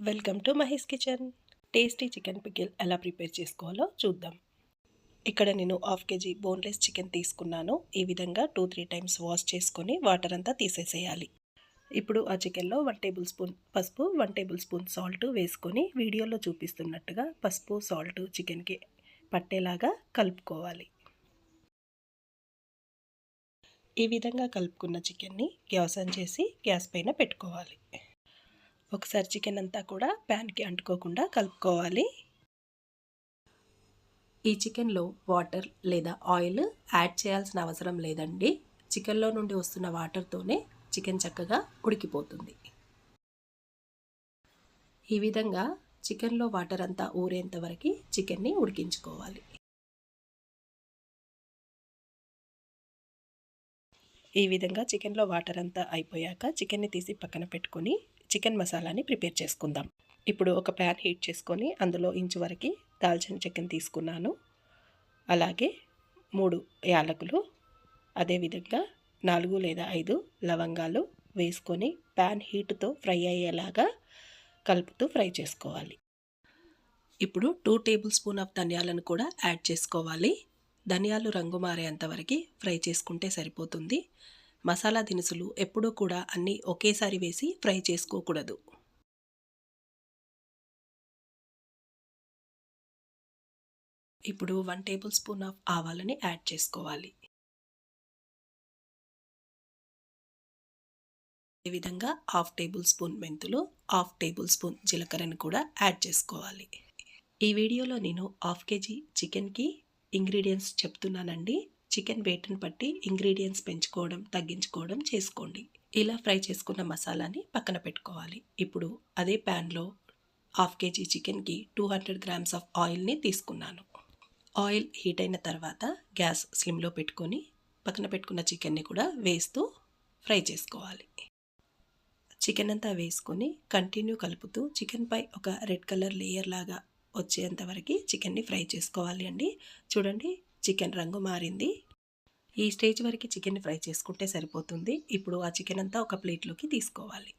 Welcome to Mahesh kitchen. Tasty chicken pickle ఎలా prepare చేసుకోవాలో చూద్దాం. ఇక్కడ నేను హాఫ్ కేజీ బోన్లెస్ చికెన్ తీసుకున్నాను. ఈ విధంగా 2-3 టైమ్స్ వాష్ చేసుకొని వాటర్ అంతా తీసేసేయాలి. ఇప్పుడు ఆ చికెన్లో 1 టేబుల్ స్పూన్ పసుపు, 1 టేబుల్ స్పూన్ సాల్ట్ వేసుకొని వీడియోలో చూపిస్తున్నట్టుగా పసుపు సాల్ట్ చికెన్కి పట్టేలాగా కలుపుకోవాలి. ఈ విధంగా కలుపుకున్న చికెన్ని గ్యాస్ ఆన్ చేసి గ్యాస్ పైన పెట్టుకోవాలి. ఒకసారి చికెన్ అంతా కూడా ప్యాన్కి అంటుకోకుండా కలుపుకోవాలి. ఈ చికెన్లో వాటర్ లేదా ఆయిల్ యాడ్ చేయాల్సిన అవసరం లేదండి. చికెన్లో నుండి వస్తున్న వాటర్తోనే చికెన్ చక్కగా ఉడికిపోతుంది. ఈ విధంగా చికెన్లో వాటర్ అంతా ఊరేంత వరకు చికెన్ని ఉడికించుకోవాలి. ఈ విధంగా చికెన్లో వాటర్ అంతా అయిపోయాక చికెన్ని తీసి పక్కన పెట్టుకొని చికెన్ మసాలాని ప్రిపేర్ చేసుకుందాం. ఇప్పుడు ఒక ప్యాన్ హీట్ చేసుకొని అందులో ఇంచు వరకు దాల్చిన చెక్కని తీసుకున్నాను. అలాగే 3 యాలకులు, అదేవిధంగా 4 లేదా 5 లవంగాలు వేసుకొని ప్యాన్ హీట్తో ఫ్రై అయ్యేలాగా కలుపుతూ ఫ్రై చేసుకోవాలి. ఇప్పుడు 2 టేబుల్ స్పూన్ ఆఫ్ ధనియాలను కూడా యాడ్ చేసుకోవాలి. ధనియాలు రంగు మారేంత వరకు ఫ్రై చేసుకుంటే సరిపోతుంది. మసాలా దినుసులు ఎప్పుడూ కూడా అన్నీ ఒకేసారి వేసి ఫ్రై చేసుకోకూడదు. ఇప్పుడు 1 టేబుల్ స్పూన్ ఆఫ్ ఆవాలని యాడ్ చేసుకోవాలి. ఈ విధంగా 1/2 టేబుల్ స్పూన్ మెంతులు, 1/2 టేబుల్ స్పూన్ జీలకర్రను కూడా యాడ్ చేసుకోవాలి. ఈ వీడియోలో నేను 1/2 కేజీ చికెన్కి ఇంగ్రీడియంట్స్ చెప్తున్నానండి. చికెన్ వెయిట్ని బట్టి ఇంగ్రీడియంట్స్ పెంచుకోవడం తగ్గించుకోవడం చేసుకోండి. ఇలా ఫ్రై చేసుకున్న మసాలాని పక్కన పెట్టుకోవాలి. ఇప్పుడు అదే ప్యాన్లో 1/2 కేజీ చికెన్కి 200 గ్రామ్స్ ఆఫ్ ఆయిల్ని తీసుకున్నాను. ఆయిల్ హీట్ అయిన తర్వాత గ్యాస్ స్లిమ్లో పెట్టుకొని పక్కన పెట్టుకున్న చికెన్ని కూడా వేస్తూ ఫ్రై చేసుకోవాలి. చికెన్ అంతా వేసుకొని కంటిన్యూ కలుపుతూ చికెన్పై ఒక రెడ్ కలర్ లేయర్ లాగా వచ్చేంత వరకు చికెన్ని ఫ్రై చేసుకోవాలి అండి. చూడండి, చికెన్ రంగు మారింది. ఈ స్టేజ్ వరకు చికెన్ని ఫ్రై చేసుకుంటే సరిపోతుంది. ఇప్పుడు ఆ చికెన్ అంతా ఒక ప్లేట్లోకి తీసుకోవాలి.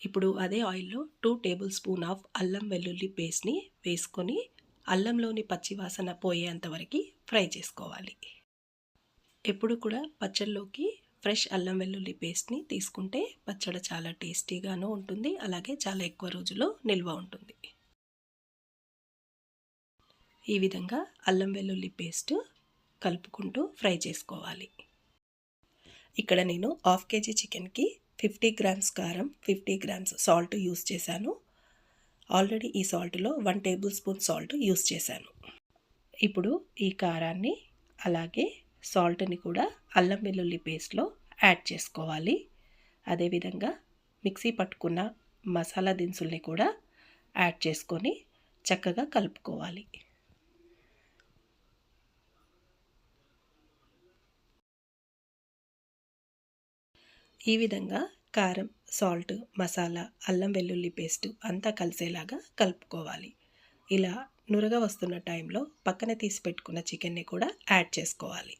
ఇప్పుడు అదే ఆయిల్లో 2 టేబుల్ స్పూన్ ఆఫ్ అల్లం వెల్లుల్లి పేస్ట్ని వేసుకొని అల్లంలోని పచ్చివాసన పోయేంత వరకు ఫ్రై చేసుకోవాలి. ఎప్పుడు కూడా పచ్చళ్ళలోకి ఫ్రెష్ అల్లం వెల్లుల్లి పేస్ట్ని తీసుకుంటే పచ్చడి చాలా టేస్టీగాను ఉంటుంది. అలాగే చాలా ఎక్కువ రోజులు నిల్వ ఉంటుంది. ఈ విధంగా అల్లం వెల్లుల్లి పేస్ట్ కలుపుకుంటూ ఫ్రై చేసుకోవాలి. ఇక్కడ నేను 1/2 కేజీ చికెన్కి 50 గ్రామ్స్ కారం, 50 గ్రామ్స్ సాల్ట్ యూస్ చేశాను. ఆల్రెడీ ఈ సాల్ట్లో 1 టేబుల్ స్పూన్ సాల్ట్ యూస్ చేశాను. ఇప్పుడు ఈ కారాన్ని అలాగే సాల్ట్ని కూడా అల్లం వెల్లుల్లి పేస్ట్లో యాడ్ చేసుకోవాలి. అదేవిధంగా మిక్సీ పట్టుకున్న మసాలా దినుసుల్ని కూడా యాడ్ చేసుకొని చక్కగా కలుపుకోవాలి. ఈ విధంగా కారం, సాల్ట్, మసాలా, అల్లం వెల్లుల్లి పేస్ట్ అంతా కలిసేలాగా కలుపుకోవాలి. ఇలా నురగ వస్తున్న టైంలో పక్కన తీసి పెట్టుకున్న చికెన్ని కూడా యాడ్ చేసుకోవాలి.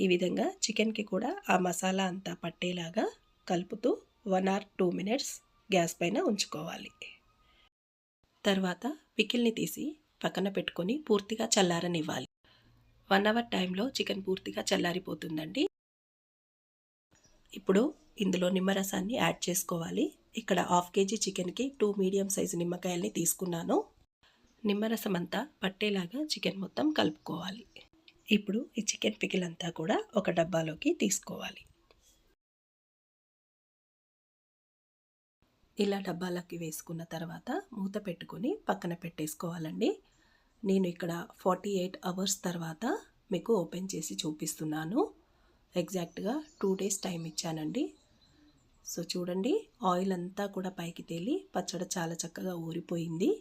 ఈ విధంగా చికెన్కి కూడా ఆ మసాలా అంతా పట్టేలాగా కలుపుతూ 1 or 2 మినిట్స్ గ్యాస్ పైన ఉంచుకోవాలి. తర్వాత పికిల్ని తీసి పక్కన పెట్టుకొని పూర్తిగా చల్లారనివ్వాలి. 1 అవర్ టైంలో చికెన్ పూర్తిగా చల్లారిపోతుందండి. ఇప్పుడు ఇందులో నిమ్మరసాన్ని యాడ్ చేసుకోవాలి. ఇక్కడ 1/2 కేజీ చికెన్కి 2 మీడియం సైజు నిమ్మకాయల్ని తీసుకున్నాను. నిమ్మరసం అంతా పట్టేలాగా చికెన్ మొత్తం కలుపుకోవాలి. ఇప్పుడు ఈ చికెన్ పికిల్ అంతా కూడా ఒక డబ్బాలోకి తీసుకోవాలి. ఇలా డబ్బాలోకి వేసుకున్న తర్వాత మూత పెట్టుకొని పక్కన పెట్టేసుకోవాలండి. నేను ఇక్కడ 48 అవర్స్ తర్వాత మీకు ఓపెన్ చేసి చూపిస్తున్నాను. ఎగ్జాక్ట్గా 2 డేస్ టైం ఇచ్చానండి. సో చూడండి, ఆయిల్ అంతా కూడా పైకి తేలి పచ్చడి చాలా చక్కగా ఊరిపోయింది.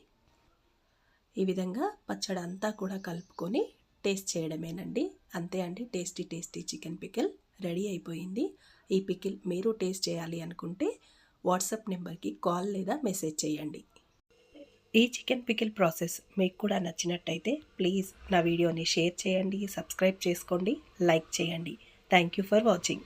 ఈ విధంగా పచ్చడి అంతా కూడా కలుపుకొని టేస్ట్ చేయడమేనండి. అంతే అండి, tasty tasty chicken pickle ready అయిపోయింది. ఈ పికిల్ మీరు టేస్ట్ చేయాలి అనుకుంటే వాట్సాప్ నెంబర్కి కాల్ లేదా మెసేజ్ చేయండి. ఈ చికెన్ పికిల్ ప్రాసెస్ మీకు కూడా నచ్చినట్టయితే ప్లీజ్ నా వీడియోని షేర్ చేయండి, సబ్స్క్రైబ్ చేసుకోండి, లైక్ చేయండి. Thank you for watching.